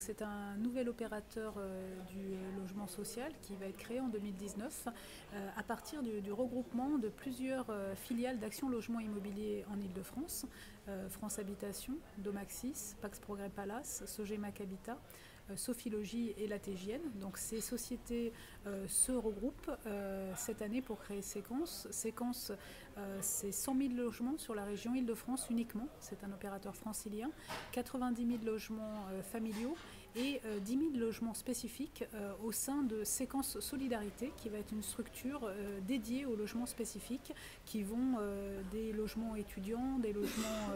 C'est un nouvel opérateur du logement social qui va être créé en 2019 à partir du regroupement de plusieurs filiales d'Action Logement Immobilier en Ile-de-France, France Habitation, Domaxis, Pax Progrès Palace, Sogemac Habitat, Sophie Logis et la TGN. Donc ces sociétés se regroupent cette année pour créer Séquence. Séquence, c'est 100 000 logements sur la région Île-de-France uniquement. C'est un opérateur francilien. 90 000 logements familiaux et 10 000 logements spécifiques au sein de Séquence Solidarité, qui va être une structure dédiée aux logements spécifiques, qui vont des logements étudiants, des logements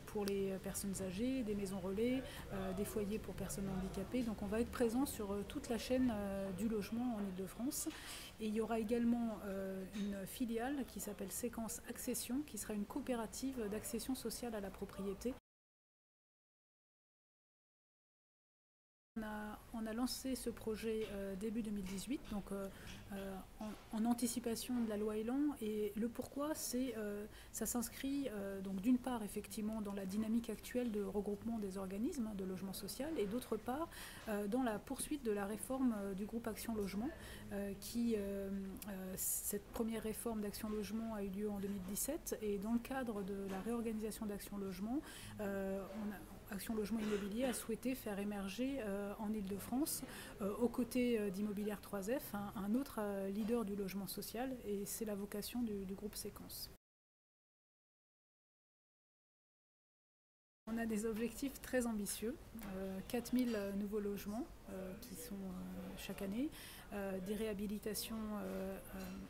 pour les personnes âgées, des maisons relais, des foyers pour personnes handicapées. Donc on va être présent sur toute la chaîne du logement en Ile-de-France. Et il y aura également une filiale qui s'appelle Séquence Accession, qui sera une coopérative d'accession sociale à la propriété. On a lancé ce projet début 2018, donc en anticipation de la loi Elan. Et le pourquoi, c'est ça s'inscrit donc d'une part effectivement dans la dynamique actuelle de regroupement des organismes de logement social, et d'autre part dans la poursuite de la réforme du groupe Action Logement, cette première réforme d'Action Logement a eu lieu en 2017, et dans le cadre de la réorganisation d'Action Logement, Action Logement Immobilier a souhaité faire émerger en Ile-de-France, aux côtés d'Immobilière 3F, un autre leader du logement social, et c'est la vocation du groupe Séquence. On a des objectifs très ambitieux, 4000 nouveaux logements qui sont chaque année, des réhabilitations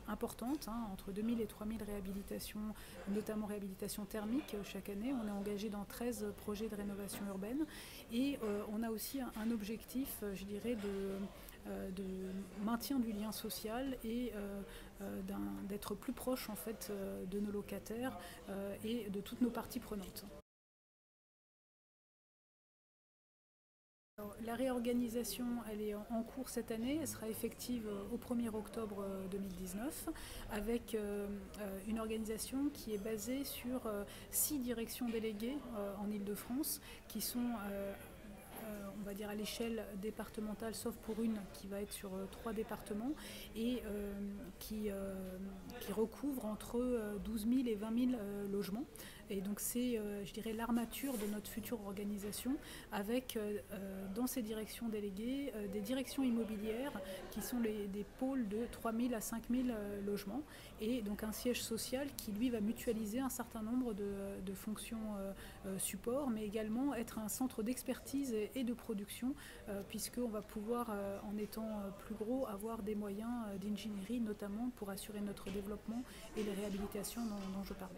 importantes, entre 2000 et 3000 réhabilitations, notamment réhabilitation thermique chaque année. On est engagé dans 13 projets de rénovation urbaine, et on a aussi un objectif, je dirais, de maintien du lien social et d'être plus proche en fait de nos locataires et de toutes nos parties prenantes. La réorganisation, elle est en cours cette année, elle sera effective au 1er octobre 2019, avec une organisation qui est basée sur 6 directions déléguées en Ile-de-France, qui sont on va dire à l'échelle départementale, sauf pour une qui va être sur 3 départements, et qui recouvre entre 12 000 et 20 000 logements. Et donc c'est, je dirais, l'armature de notre future organisation, avec dans ces directions déléguées des directions immobilières qui sont des pôles de 3 000 à 5 000 logements, et donc un siège social qui lui va mutualiser un certain nombre de fonctions support, mais également être un centre d'expertise et de production, puisqu'on va pouvoir, en étant plus gros, avoir des moyens d'ingénierie, notamment pour assurer notre développement et les réhabilitations dont je parlais.